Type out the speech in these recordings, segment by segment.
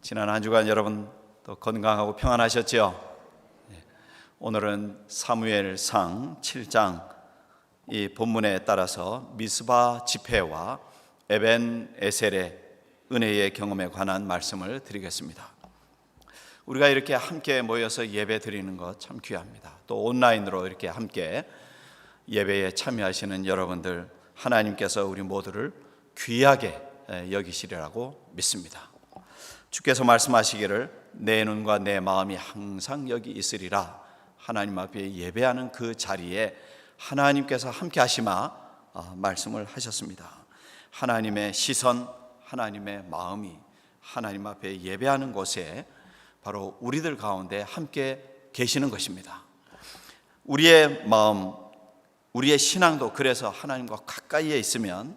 지난 한 주간 여러분 또 건강하고 평안하셨죠? 오늘은 사무엘상 7장 이 본문에 따라서 미스바 집회와 에벤 에셀의 은혜의 경험에 관한 말씀을 드리겠습니다. 우리가 이렇게 함께 모여서 예배 드리는 것 참 귀합니다. 또 온라인으로 이렇게 함께 예배에 참여하시는 여러분들, 하나님께서 우리 모두를 귀하게 여기시리라고 믿습니다. 주께서 말씀하시기를 내 눈과 내 마음이 항상 여기 있으리라. 하나님 앞에 예배하는 그 자리에 하나님께서 함께 하시마 말씀을 하셨습니다. 하나님의 시선, 하나님의 마음이 하나님 앞에 예배하는 곳에 바로 우리들 가운데 함께 계시는 것입니다. 우리의 마음, 우리의 신앙도 그래서 하나님과 가까이에 있으면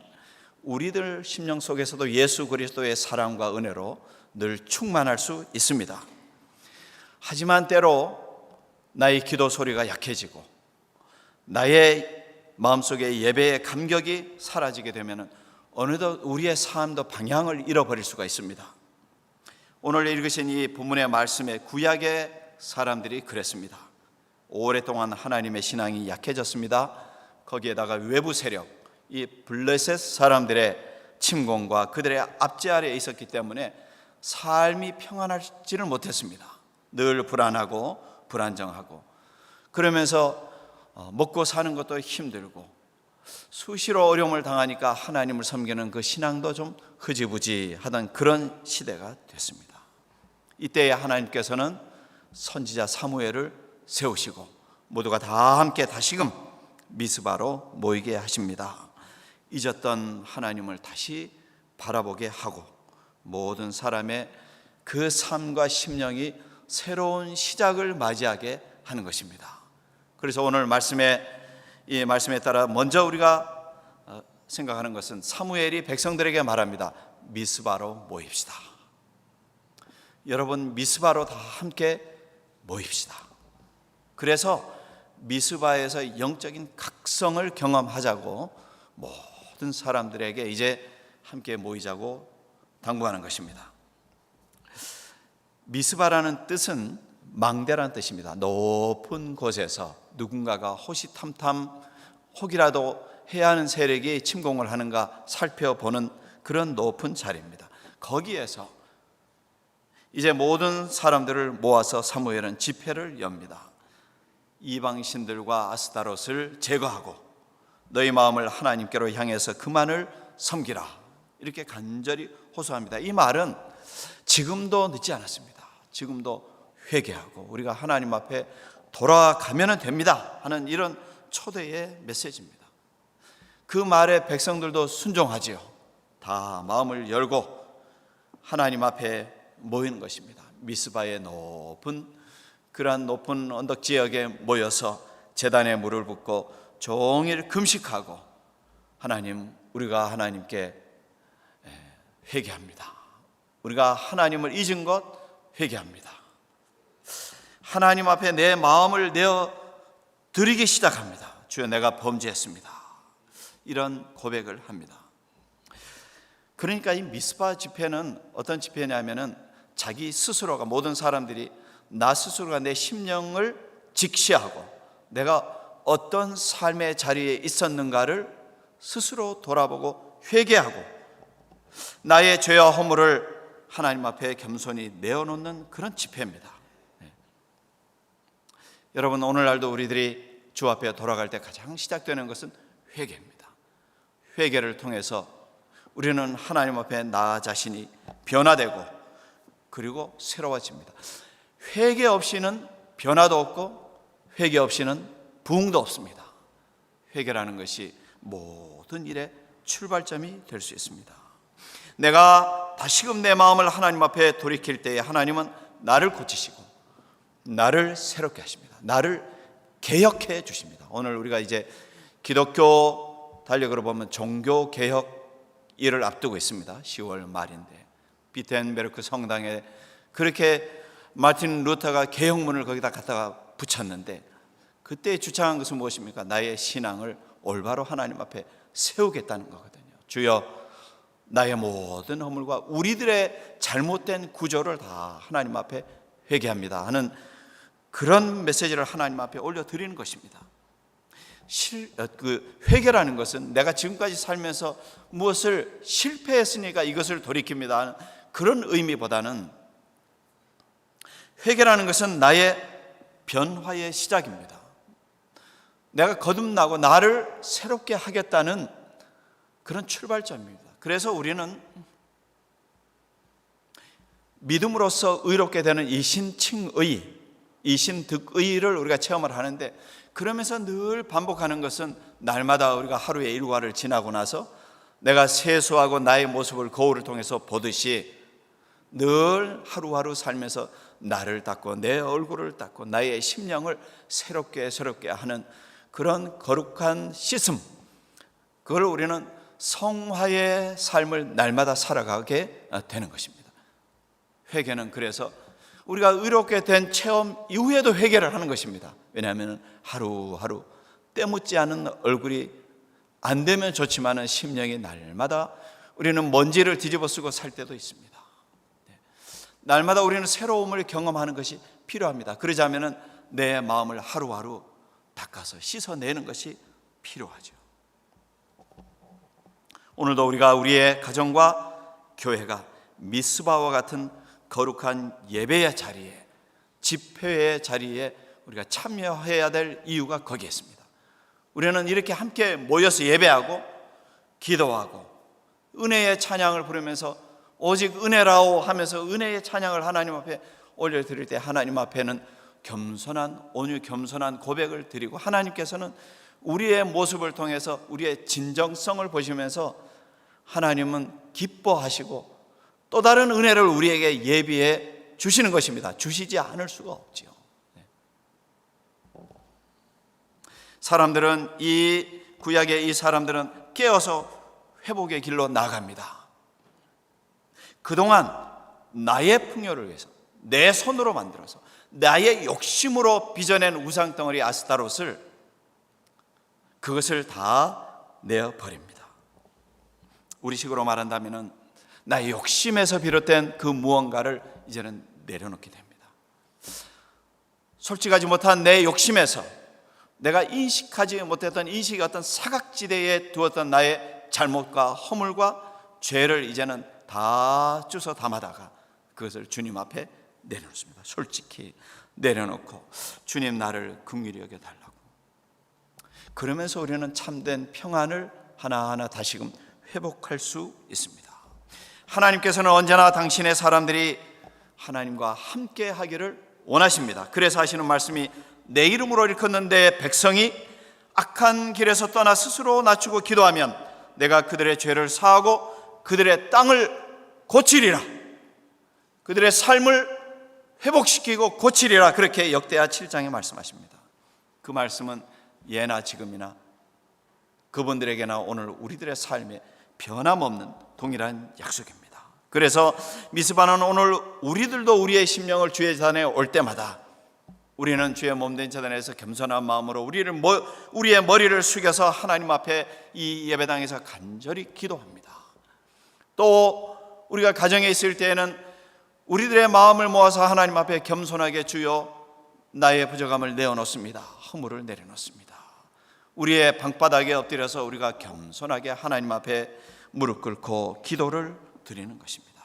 우리들 심령 속에서도 예수 그리스도의 사랑과 은혜로 늘 충만할 수 있습니다. 하지만 때로 나의 기도 소리가 약해지고 나의 마음속에 예배의 감격이 사라지게 되면 어느덧 우리의 삶도 방향을 잃어버릴 수가 있습니다. 오늘 읽으신 이 본문의 말씀에 구약의 사람들이 그랬습니다. 오랫동안 하나님의 신앙이 약해졌습니다. 거기에다가 외부 세력, 이 블레셋 사람들의 침공과 그들의 압제 아래에 있었기 때문에 삶이 평안하지를 못했습니다. 늘 불안하고 불안정하고, 그러면서 먹고 사는 것도 힘들고 수시로 어려움을 당하니까 하나님을 섬기는 그 신앙도 좀 흐지부지하던 그런 시대가 됐습니다. 이때에 하나님께서는 선지자 사무엘을 세우시고 모두가 다 함께 다시금 미스바로 모이게 하십니다. 잊었던 하나님을 다시 바라보게 하고 모든 사람의 그 삶과 심령이 새로운 시작을 맞이하게 하는 것입니다. 그래서 오늘 이 말씀에 따라 먼저 우리가 생각하는 것은 사무엘이 백성들에게 말합니다. 미스바로 모입시다. 여러분, 미스바로 다 함께 모입시다. 그래서 미스바에서 영적인 각성을 경험하자고 모든 사람들에게 이제 함께 모이자고 당부하는 것입니다. 미스바라는 뜻은 망대라는 뜻입니다. 높은 곳에서 누군가가 호시탐탐 혹이라도 해야 하는 세력이 침공을 하는가 살펴보는 그런 높은 자리입니다. 거기에서 이제 모든 사람들을 모아서 사무엘은 집회를 엽니다. 이방신들과 아스타롯을 제거하고 너희 마음을 하나님께로 향해서 그만을 섬기라, 이렇게 간절히 호소합니다. 이 말은 지금도 늦지 않았습니다. 지금도 회개하고 우리가 하나님 앞에 돌아가면 됩니다 하는 이런 초대의 메시지입니다. 그 말에 백성들도 순종하지요. 다 마음을 열고 하나님 앞에 모이는 것입니다. 미스바의 그러한 높은 언덕 지역에 모여서 제단에 물을 붓고 종일 금식하고 하나님, 우리가 하나님께 회개합니다. 우리가 하나님을 잊은 것 회개합니다. 하나님 앞에 내 마음을 내어 드리기 시작합니다. 주여, 내가 범죄했습니다. 이런 고백을 합니다. 그러니까 이 미스바 집회는 어떤 집회냐면은 자기 스스로가, 모든 사람들이 나 스스로가 내 심령을 직시하고 내가 어떤 삶의 자리에 있었는가를 스스로 돌아보고 회개하고 나의 죄와 허물을 하나님 앞에 겸손히 내어놓는 그런 집회입니다. 여러분, 오늘날도 우리들이 주 앞에 돌아갈 때 가장 시작되는 것은 회개입니다. 회개를 통해서 우리는 하나님 앞에 나 자신이 변화되고 그리고 새로워집니다. 회개 없이는 변화도 없고 회개 없이는 부흥도 없습니다. 회개라는 것이 모든 일의 출발점이 될 수 있습니다. 내가 다시금 내 마음을 하나님 앞에 돌이킬 때에 하나님은 나를 고치시고 나를 새롭게 하십니다. 나를 개혁해 주십니다. 오늘 우리가 이제 기독교 달력으로 보면 종교개혁 일을 앞두고 있습니다. 10월 말인데 비텐베르크 성당에 그렇게 마틴 루터가 개혁문을 거기다 갖다가 붙였는데 그때 주창한 것은 무엇입니까? 나의 신앙을 올바로 하나님 앞에 세우겠다는 거거든요. 주여, 나의 모든 허물과 우리들의 잘못된 구조를 다 하나님 앞에 회개합니다 하는 그런 메시지를 하나님 앞에 올려드리는 것입니다. 회개라는 것은 내가 지금까지 살면서 무엇을 실패했으니까 이것을 돌이킵니다 하는 그런 의미보다는, 회개라는 것은 나의 변화의 시작입니다. 내가 거듭나고 나를 새롭게 하겠다는 그런 출발점입니다. 그래서 우리는 믿음으로써 의롭게 되는 이신칭의, 이신득의를 우리가 체험을 하는데, 그러면서 늘 반복하는 것은 날마다 우리가 하루의 일과를 지나고 나서 내가 세수하고 나의 모습을 거울을 통해서 보듯이 늘 하루하루 살면서 나를 닦고 내 얼굴을 닦고 나의 심령을 새롭게 하는 그런 거룩한 씻음, 그걸 우리는 성화의 삶을 날마다 살아가게 되는 것입니다. 회개는 그래서 우리가 의롭게 된 체험 이후에도 회개를 하는 것입니다. 왜냐하면 하루하루 때묻지 않은 얼굴이 안 되면 좋지만 심령이 날마다 우리는 먼지를 뒤집어 쓰고 살 때도 있습니다. 날마다 우리는 새로움을 경험하는 것이 필요합니다. 그러자면 내 마음을 하루하루 닦아서 씻어내는 것이 필요하죠. 오늘도 우리가 우리의 가정과 교회가 미스바와 같은 거룩한 예배의 자리에, 집회의 자리에 우리가 참여해야 될 이유가 거기에 있습니다. 우리는 이렇게 함께 모여서 예배하고 기도하고 은혜의 찬양을 부르면서 오직 은혜라오 하면서 은혜의 찬양을 하나님 앞에 올려드릴 때, 하나님 앞에는 온유 겸손한 고백을 드리고, 하나님께서는 우리의 모습을 통해서 우리의 진정성을 보시면서 하나님은 기뻐하시고 또 다른 은혜를 우리에게 예비해 주시는 것입니다. 주시지 않을 수가 없지요. 사람들은, 이 구약의 이 사람들은 깨어서 회복의 길로 나갑니다. 그동안 나의 풍요를 위해서 내 손으로 만들어서 나의 욕심으로 빚어낸 우상덩어리 아스타롯을, 그것을 다 내어버립니다. 우리식으로 말한다면 나의 욕심에서 비롯된 그 무언가를 이제는 내려놓게 됩니다. 솔직하지 못한 내 욕심에서, 내가 인식하지 못했던 인식의 어떤 사각지대에 두었던 나의 잘못과 허물과 죄를 이제는 다 주워 담아다가 그것을 주님 앞에 내려놓습니다. 솔직히 내려놓고 주님, 나를 긍휼히 여겨달라고. 그러면서 우리는 참된 평안을 하나하나 다시금 회복할 수 있습니다. 하나님께서는 언제나 당신의 사람들이 하나님과 함께 하기를 원하십니다. 그래서 하시는 말씀이, 내 이름으로 일컫는데 백성이 악한 길에서 떠나 스스로 낮추고 기도하면 내가 그들의 죄를 사하고 그들의 땅을 고치리라. 그들의 삶을 회복시키고 고치리라. 그렇게 역대하 7장에 말씀하십니다. 그 말씀은 예나 지금이나 그분들에게나 오늘 우리들의 삶에 변함없는 동일한 약속입니다. 그래서 미스바는 오늘 우리들도 우리의 심령을 주의 재단에 올 때마다 우리는 주의 몸된 재단에서 겸손한 마음으로 우리의 머리를 숙여서 하나님 앞에 이 예배당에서 간절히 기도합니다. 또 우리가 가정에 있을 때에는 우리들의 마음을 모아서 하나님 앞에 겸손하게, 주여 나의 부족함을 내어놓습니다, 허물을 내려놓습니다. 우리의 방바닥에 엎드려서 우리가 겸손하게 하나님 앞에 무릎 꿇고 기도를 드리는 것입니다.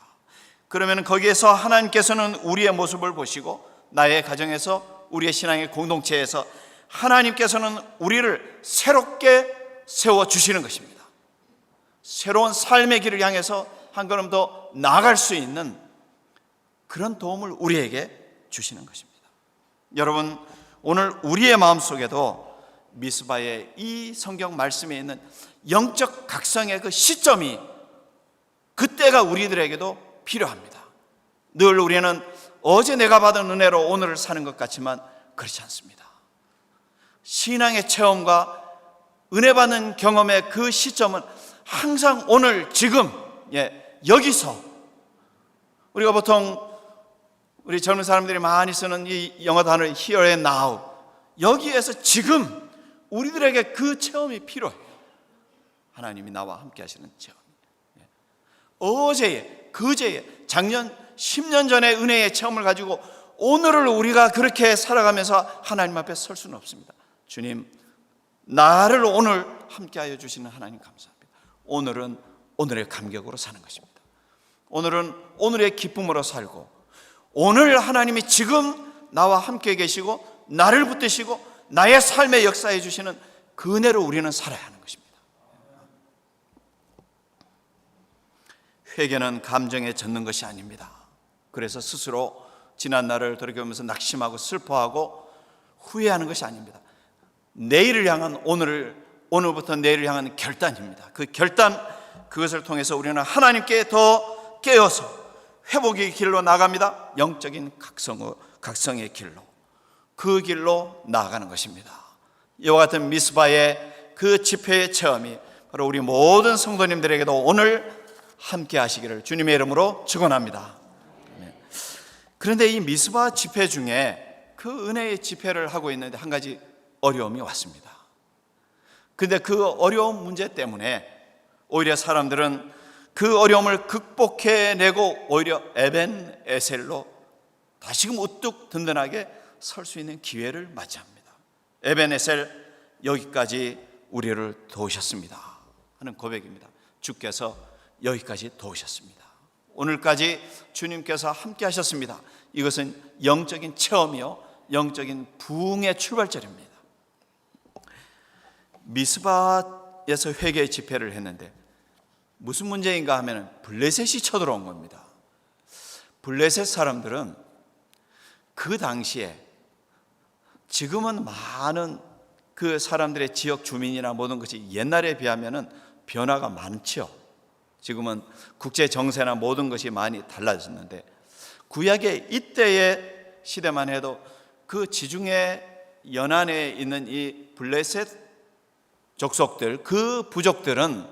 그러면 거기에서 하나님께서는 우리의 모습을 보시고 나의 가정에서, 우리의 신앙의 공동체에서 하나님께서는 우리를 새롭게 세워주시는 것입니다. 새로운 삶의 길을 향해서 한 걸음 더 나아갈 수 있는 그런 도움을 우리에게 주시는 것입니다. 여러분, 오늘 우리의 마음속에도 미스바의 이 성경 말씀에 있는 영적 각성의 그 시점이, 그때가 우리들에게도 필요합니다. 늘 우리는 어제 내가 받은 은혜로 오늘을 사는 것 같지만 그렇지 않습니다. 신앙의 체험과 은혜 받는 경험의 그 시점은 항상 오늘, 지금, 여기서. 우리가 보통 우리 젊은 사람들이 많이 쓰는 이 영어 단어 here and now, 여기에서 지금 우리들에게 그 체험이 필요해요. 하나님이 나와 함께 하시는 체험. 어제의, 그제의, 작년 10년 전의 은혜의 체험을 가지고 오늘을 우리가 그렇게 살아가면서 하나님 앞에 설 수는 없습니다. 주님, 나를 오늘 함께하여 주시는 하나님 감사합니다. 오늘은 오늘의 감격으로 사는 것입니다. 오늘은 오늘의 기쁨으로 살고, 오늘 하나님이 지금 나와 함께 계시고 나를 붙드시고 나의 삶에 역사해 주시는 그 은혜로 우리는 살아야 하는 것입니다. 회개는 감정에 젖는 것이 아닙니다. 그래서 스스로 지난 날을 돌이켜보면서 낙심하고 슬퍼하고 후회하는 것이 아닙니다. 내일을 향한 오늘부터 내일을 향한 결단입니다. 그 결단, 그것을 통해서 우리는 하나님께 더 깨어서 회복의 길로 나갑니다. 영적인 각성의 길로, 그 길로 나아가는 것입니다. 이와 같은 미스바의 그 집회의 체험이 바로 우리 모든 성도님들에게도 오늘 함께 하시기를 주님의 이름으로 축원합니다. 그런데 이 미스바 집회 중에 그 은혜의 집회를 하고 있는데 한 가지 어려움이 왔습니다. 그런데 그 어려운 문제 때문에 오히려 사람들은 그 어려움을 극복해내고 오히려 에벤에셀로 다시금 우뚝 든든하게 설 수 있는 기회를 맞이합니다. 에벤에셀, 여기까지 우리를 도우셨습니다 하는 고백입니다. 주께서 여기까지 도우셨습니다. 오늘까지 주님께서 함께 하셨습니다. 이것은 영적인 체험이요, 영적인 부흥의 출발점입니다. 미스바에서 회개의 집회를 했는데 무슨 문제인가 하면 블레셋이 쳐들어온 겁니다. 블레셋 사람들은 그 당시에, 지금은 많은 그 사람들의 지역 주민이나 모든 것이 옛날에 비하면 변화가 많죠. 지금은 국제 정세나 모든 것이 많이 달라졌는데, 구약의 이때의 시대만 해도 그 지중해 연안에 있는 이 블레셋 족속들, 그 부족들은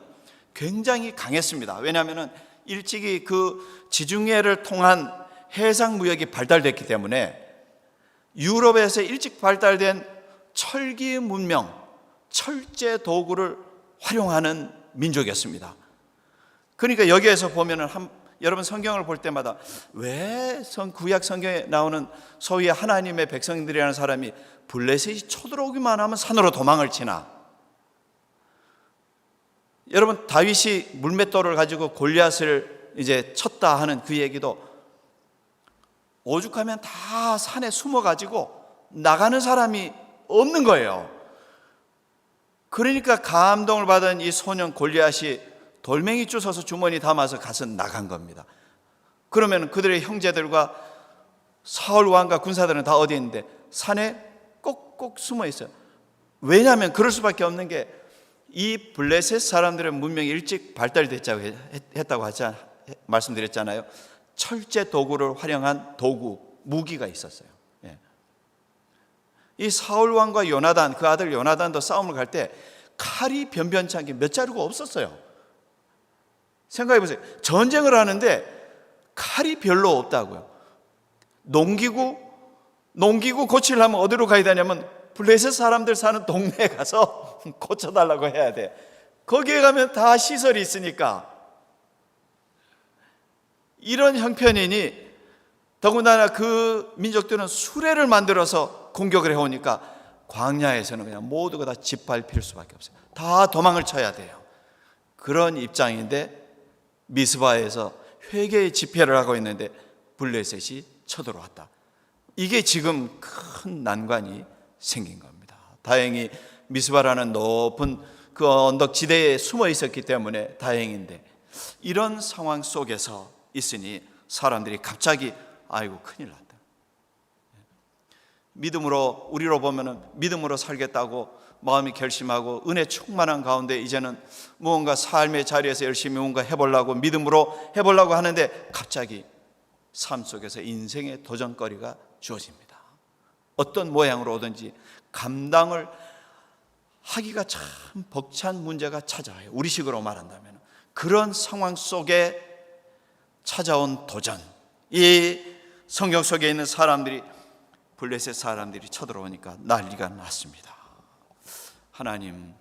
굉장히 강했습니다. 왜냐하면 일찍이 그 지중해를 통한 해상 무역이 발달됐기 때문에 유럽에서 일찍 발달된 철기 문명, 철제 도구를 활용하는 민족이었습니다. 그러니까 여기에서 보면은 여러분 성경을 볼 때마다 왜 구약 성경에 나오는 소위 하나님의 백성들이라는 사람이 블레셋이 쳐들어오기만 하면 산으로 도망을 치나? 여러분 다윗이 물맷돌을 가지고 골리앗을 이제 쳤다 하는 그 얘기도 오죽하면 다 산에 숨어가지고 나가는 사람이 없는 거예요. 그러니까 감동을 받은 이 소년 골리앗이 돌멩이 주워서 주머니 담아서 가서 나간 겁니다. 그러면 그들의 형제들과 사울 왕과 군사들은 다 어디 있는데 산에 꼭꼭 숨어 있어요. 왜냐하면 그럴 수밖에 없는 게 이 블레셋 사람들의 문명이 일찍 발달됐다고 말씀드렸잖아요. 철제 도구를 활용한 도구, 무기가 있었어요. 이 사울 왕과 요나단, 그 아들 요나단도 싸움을 갈 때 칼이 변변치 않게 몇 자루가 없었어요. 생각해 보세요. 전쟁을 하는데 칼이 별로 없다고요. 농기구 고치려면 어디로 가야 되냐면 블레셋 사람들 사는 동네에 가서 고쳐달라고 해야 돼. 거기에 가면 다 시설이 있으니까. 이런 형편이니 더군다나 그 민족들은 수레를 만들어서 공격을 해오니까 광야에서는 그냥 모두가 다 짓밟힐 수밖에 없어요. 다 도망을 쳐야 돼요. 그런 입장인데 미스바에서 회개의 집회를 하고 있는데 블레셋이 쳐들어왔다. 이게 지금 큰 난관이 생긴 겁니다. 다행히 미스바라는 높은 그 언덕 지대에 숨어 있었기 때문에 다행인데, 이런 상황 속에서 있으니 사람들이 갑자기 아이고 큰일 났다. 믿음으로, 우리로 보면은 믿음으로 살겠다고 마음이 결심하고 은혜 충만한 가운데 이제는 무언가 삶의 자리에서 열심히 뭔가 해보려고 믿음으로 해보려고 하는데 갑자기 삶 속에서 인생의 도전거리가 주어집니다. 어떤 모양으로 오든지 감당을 하기가 참 벅찬 문제가 찾아와요. 우리식으로 말한다면 그런 상황 속에 찾아온 도전, 이 성경 속에 있는 사람들이, 블레셋 사람들이 쳐들어오니까 난리가 났습니다. 하나님,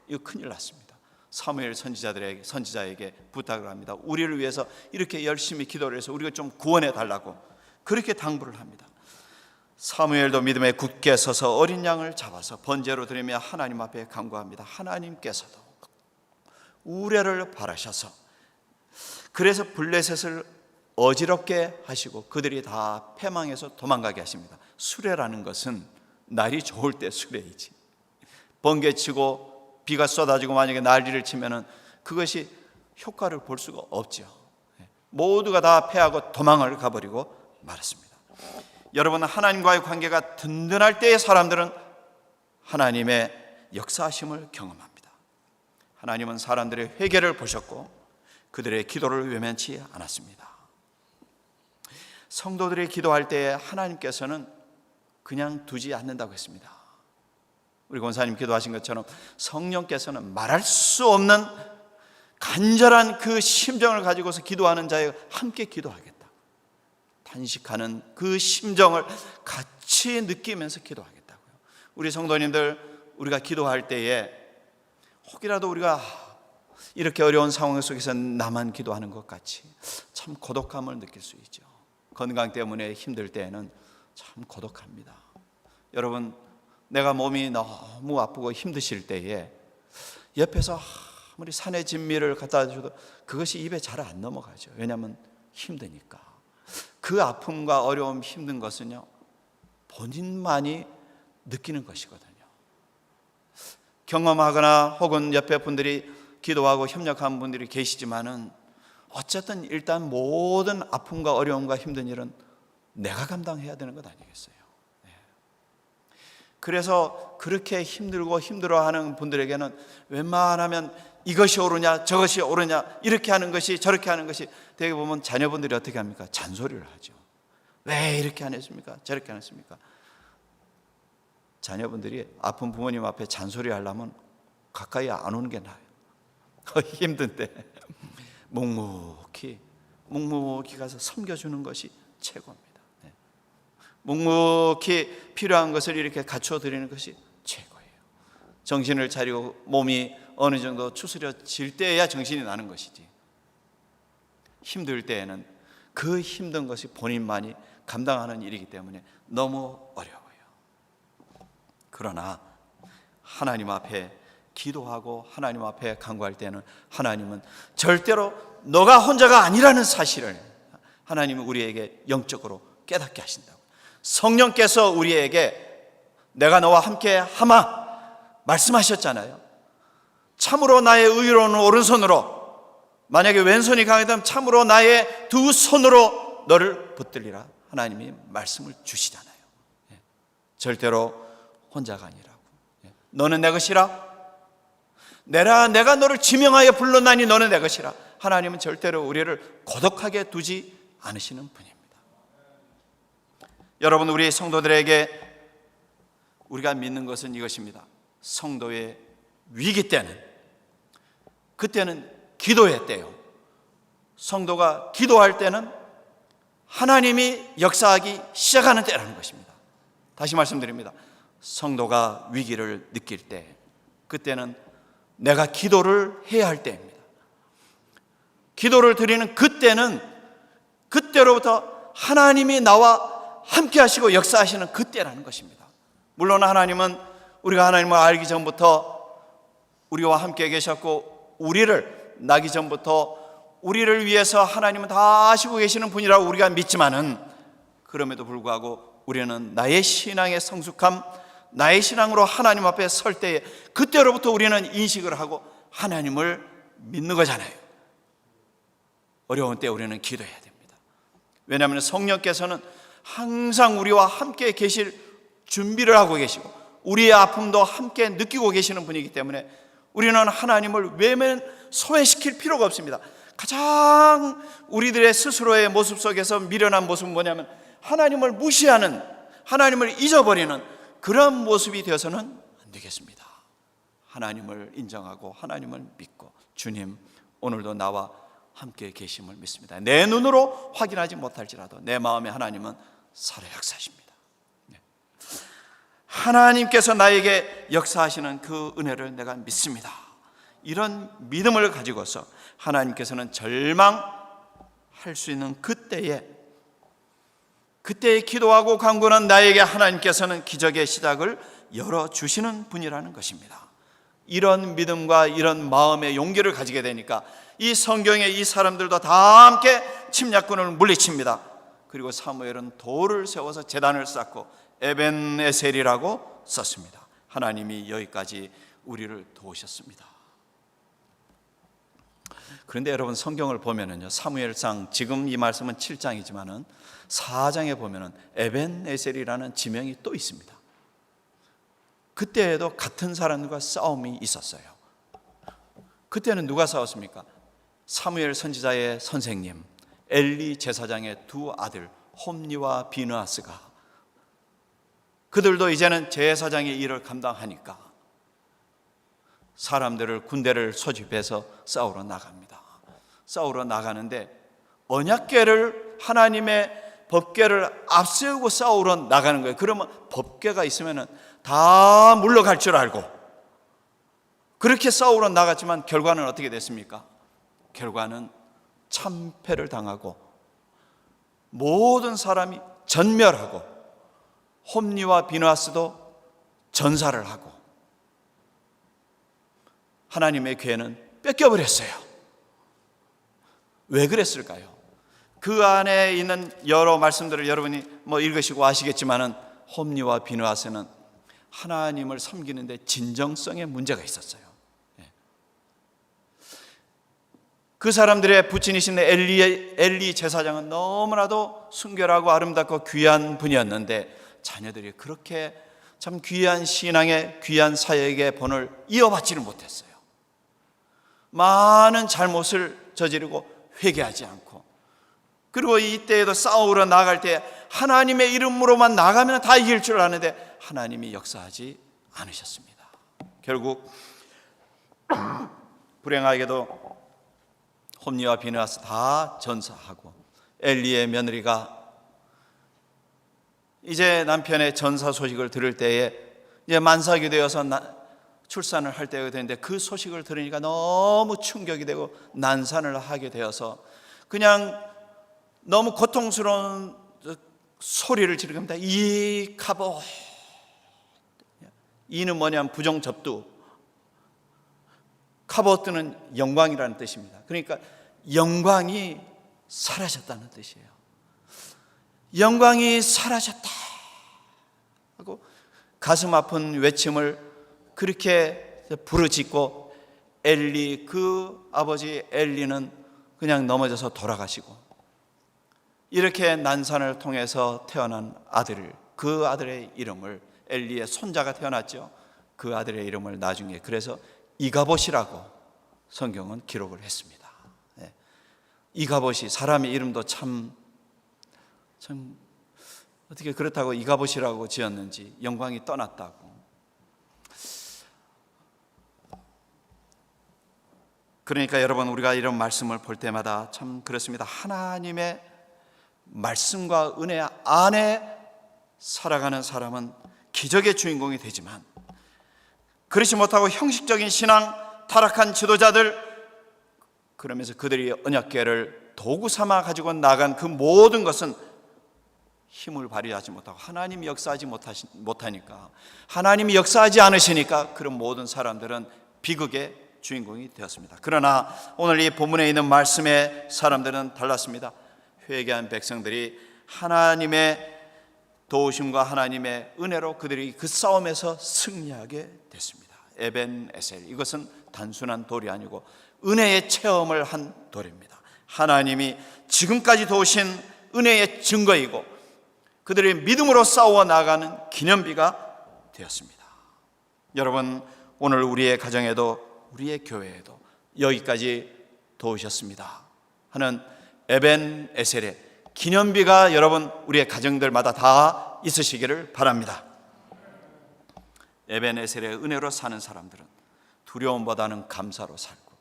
이거 큰일 났습니다. 사무엘 선지자에게 부탁을 합니다. 우리를 위해서 이렇게 열심히 기도를 해서 우리가 좀 구원해 달라고 그렇게 당부를 합니다. 사무엘도 믿음에 굳게 서서 어린 양을 잡아서 번제로 드리며 하나님 앞에 간구합니다. 하나님께서도 우레를 바라셔서 그래서 블레셋을 어지럽게 하시고 그들이 다 패망해서 도망가게 하십니다. 수레라는 것은 날이 좋을 때 수레이지, 번개치고 비가 쏟아지고 만약에 난리를 치면은 그것이 효과를 볼 수가 없죠. 모두가 다 패하고 도망을 가버리고 말았습니다. 여러분, 하나님과의 관계가 든든할 때의 사람들은 하나님의 역사하심을 경험합니다. 하나님은 사람들의 회개를 보셨고 그들의 기도를 외면치 않았습니다. 성도들이 기도할 때에 하나님께서는 그냥 두지 않는다고 했습니다. 우리 권사님 기도하신 것처럼 성령께서는 말할 수 없는 간절한 그 심정을 가지고서 기도하는 자에 함께 기도하겠다, 탄식하는 그 심정을 같이 느끼면서 기도하겠다고요. 우리 성도님들, 우리가 기도할 때에 혹이라도 우리가 이렇게 어려운 상황 속에서 나만 기도하는 것 같이 참 고독함을 느낄 수 있죠. 건강 때문에 힘들 때에는 참 고독합니다. 여러분, 내가 몸이 너무 아프고 힘드실 때에 옆에서 아무리 산의 진미를 갖다 줘도 그것이 입에 잘 안 넘어가죠. 왜냐하면 힘드니까. 그 아픔과 어려움, 힘든 것은요, 본인만이 느끼는 것이거든요. 경험하거나 혹은 옆에 분들이 기도하고 협력하는 분들이 계시지만은 어쨌든 일단 모든 아픔과 어려움과 힘든 일은 내가 감당해야 되는 것 아니겠어요? 그래서 그렇게 힘들고 힘들어하는 분들에게는 웬만하면 이것이 옳으냐 저것이 옳으냐 이렇게 하는 것이 저렇게 하는 것이, 되게 보면 자녀분들이 어떻게 합니까? 잔소리를 하죠. 왜 이렇게 안 했습니까? 저렇게 안 했습니까? 자녀분들이 아픈 부모님 앞에 잔소리 하려면 가까이 안 오는 게 나아요. 힘든데 묵묵히 가서 섬겨주는 것이 최고입니다. 묵묵히 필요한 것을 이렇게 갖추어 드리는 것이 최고예요. 정신을 차리고 몸이 어느 정도 추스려질 때야 정신이 나는 것이지, 힘들 때에는 그 힘든 것이 본인만이 감당하는 일이기 때문에 너무 어려워요. 그러나 하나님 앞에 기도하고 하나님 앞에 간구할 때는 하나님은 절대로 너가 혼자가 아니라는 사실을 하나님은 우리에게 영적으로 깨닫게 하신다고. 성령께서 우리에게 내가 너와 함께 하마 말씀하셨잖아요. 참으로 나의 의로운 오른손으로, 만약에 왼손이 강하다면 참으로 나의 두 손으로 너를 붙들리라 하나님이 말씀을 주시잖아요. 절대로 혼자가 아니라고. 너는 내 것이라, 내가 너를 지명하여 불렀나니 너는 내 것이라. 하나님은 절대로 우리를 고독하게 두지 않으시는 분입니다. 여러분, 우리 성도들에게 우리가 믿는 것은 이것입니다. 성도의 위기 때는, 그때는 기도의 때요, 성도가 기도할 때는 하나님이 역사하기 시작하는 때라는 것입니다. 다시 말씀드립니다. 성도가 위기를 느낄 때, 그때는 내가 기도를 해야 할 때입니다. 기도를 드리는 그때는 그때로부터 하나님이 나와 함께 하시고 역사하시는 그때라는 것입니다. 물론 하나님은 우리가 하나님을 알기 전부터 우리와 함께 계셨고, 우리를 나기 전부터 우리를 위해서 하나님은 다 하시고 계시는 분이라고 우리가 믿지만은, 그럼에도 불구하고 우리는 나의 신앙의 성숙함, 나의 신앙으로 하나님 앞에 설 때에 그때로부터 우리는 인식을 하고 하나님을 믿는 거잖아요. 어려운 때 우리는 기도해야 됩니다. 왜냐하면 성령께서는 항상 우리와 함께 계실 준비를 하고 계시고 우리의 아픔도 함께 느끼고 계시는 분이기 때문에 우리는 하나님을 외면 소외시킬 필요가 없습니다. 가장 우리들의 스스로의 모습 속에서 미련한 모습은 뭐냐면 하나님을 무시하는, 하나님을 잊어버리는 그런 모습이 되어서는 안 되겠습니다. 하나님을 인정하고 하나님을 믿고, 주님 오늘도 나와 함께 계심을 믿습니다. 내 눈으로 확인하지 못할지라도 내 마음에 하나님은 살아 역사하십니다. 하나님께서 나에게 역사하시는 그 은혜를 내가 믿습니다. 이런 믿음을 가지고서 하나님께서는 절망할 수 있는 그때에 기도하고 간구는 나에게 하나님께서는 기적의 시작을 열어주시는 분이라는 것입니다. 이런 믿음과 이런 마음의 용기를 가지게 되니까 이 성경에 이 사람들도 다 함께 침략군을 물리칩니다. 그리고 사무엘은 돌을 세워서 제단을 쌓고 에벤에셀이라고 썼습니다. 하나님이 여기까지 우리를 도우셨습니다. 그런데 여러분, 성경을 보면은요, 사무엘상, 지금 이 말씀은 7장이지만은 4장에 보면은 에벤에셀이라는 지명이 또 있습니다. 그때에도 같은 사람들과 싸움이 있었어요. 그때는 누가 싸웠습니까? 사무엘 선지자의 선생님 엘리 제사장의 두 아들 홈니와 비느하스가, 그들도 이제는 제사장의 일을 감당하니까 사람들을, 군대를 소집해서 싸우러 나갑니다. 싸우러 나가는데 언약궤를, 하나님의 법궤를 앞세우고 싸우러 나가는 거예요. 그러면 법궤가 있으면 다 물러갈 줄 알고 그렇게 싸우러 나갔지만 결과는 어떻게 됐습니까? 결과는 참패를 당하고 모든 사람이 전멸하고 홈니와 비느하스도 전사를 하고 하나님의 궤는 뺏겨버렸어요. 왜 그랬을까요? 그 안에 있는 여러 말씀들을 여러분이 읽으시고 아시겠지만은 홈니와 비느하스는 하나님을 섬기는데 진정성의 문제가 있었어요. 그 사람들의 부친이신 엘리 제사장은 너무나도 순결하고 아름답고 귀한 분이었는데 자녀들이 그렇게 참 귀한 신앙의 귀한 사역의 본을 이어받지를 못했어요. 많은 잘못을 저지르고 회개하지 않고, 그리고 이때에도 싸우러 나갈 때 하나님의 이름으로만 나가면 다 이길 줄 아는데 하나님이 역사하지 않으셨습니다. 결국 불행하게도 홈니와 비느하스 다 전사하고 엘리의 며느리가 이제 남편의 전사 소식을 들을 때에 이제 만삭이 되어서 출산을 할 때가 되는데 그 소식을 들으니까 너무 충격이 되고 난산을 하게 되어서 그냥 너무 고통스러운 소리를 지르겁니다. 이 카보, 이는 뭐냐면 부정접두, 카보트는 영광이라는 뜻입니다. 그러니까 영광이 사라졌다는 뜻이에요. 영광이 사라졌다 하고 가슴 아픈 외침을 그렇게 부르짖고 엘리, 그 아버지 엘리는 그냥 넘어져서 돌아가시고, 이렇게 난산을 통해서 태어난 아들을, 그 아들의 이름을, 엘리의 손자가 태어났죠. 그 아들의 이름을 나중에 그래서 이가봇이라고 성경은 기록을 했습니다. 이가봇이, 사람의 이름도 참 어떻게 그렇다고 이가봇이라고 지었는지, 영광이 떠났다고. 그러니까 여러분, 우리가 이런 말씀을 볼 때마다 참 그렇습니다. 하나님의 말씀과 은혜 안에 살아가는 사람은 기적의 주인공이 되지만, 그렇지 못하고 형식적인 신앙, 타락한 지도자들, 그러면서 그들이 언약궤를 도구 삼아 가지고 나간 그 모든 것은 힘을 발휘하지 못하고 하나님이 역사하지 못하니까, 하나님이 역사하지 않으시니까 그런 모든 사람들은 비극의 주인공이 되었습니다. 그러나 오늘 이 본문에 있는 말씀의 사람들은 달랐습니다. 회개한 백성들이 하나님의 도우심과 하나님의 은혜로 그들이 그 싸움에서 승리하게 됐습니다. 에벤에셀, 이것은 단순한 돌이 아니고 은혜의 체험을 한 돌입니다. 하나님이 지금까지 도우신 은혜의 증거이고 그들의 믿음으로 싸워 나가는 기념비가 되었습니다. 여러분, 오늘 우리의 가정에도 우리의 교회에도 여기까지 도우셨습니다 하는 에벤에셀의 기념비가 여러분 우리의 가정들마다 다 있으시기를 바랍니다. 에벤에셀의 은혜로 사는 사람들은 두려움보다는 감사로 살고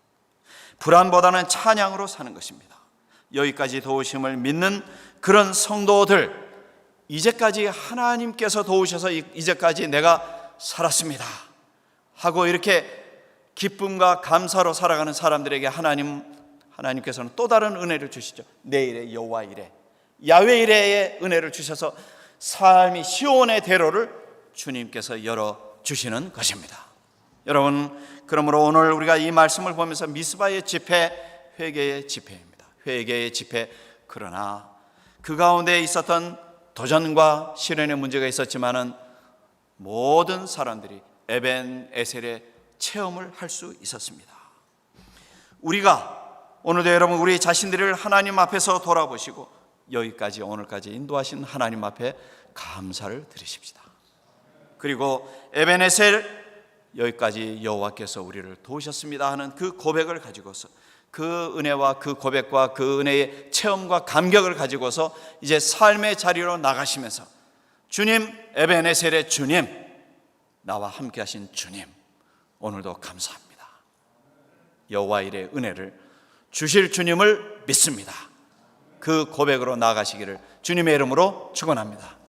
불안보다는 찬양으로 사는 것입니다. 여기까지 도우심을 믿는 그런 성도들, 이제까지 하나님께서 도우셔서 이제까지 내가 살았습니다 하고 이렇게 기쁨과 감사로 살아가는 사람들에게 하나님께서는 또 다른 은혜를 주시죠. 내일의 여호와 이레, 야훼 이레의 은혜를 주셔서 삶이 시온의 대로를 주님께서 열어주시는 것입니다. 여러분, 그러므로 오늘 우리가 이 말씀을 보면서 미스바의 집회, 회개의 집회입니다. 회개의 집회. 그러나 그 가운데 있었던 도전과 시련의 문제가 있었지만은 모든 사람들이 에벤 에셀의 체험을 할 수 있었습니다. 우리가 오늘도 여러분 우리 자신들을 하나님 앞에서 돌아보시고 여기까지 오늘까지 인도하신 하나님 앞에 감사를 드리십시다. 그리고 에벤 에셀, 여기까지 여호와께서 우리를 도우셨습니다 하는 그 고백을 가지고서, 그 은혜와 그 고백과 그 은혜의 체험과 감격을 가지고서 이제 삶의 자리로 나가시면서 주님, 에벤에셀의 주님, 나와 함께 하신 주님, 오늘도 감사합니다. 여호와 일의 은혜를 주실 주님을 믿습니다. 그 고백으로 나아가시기를 주님의 이름으로 축원합니다.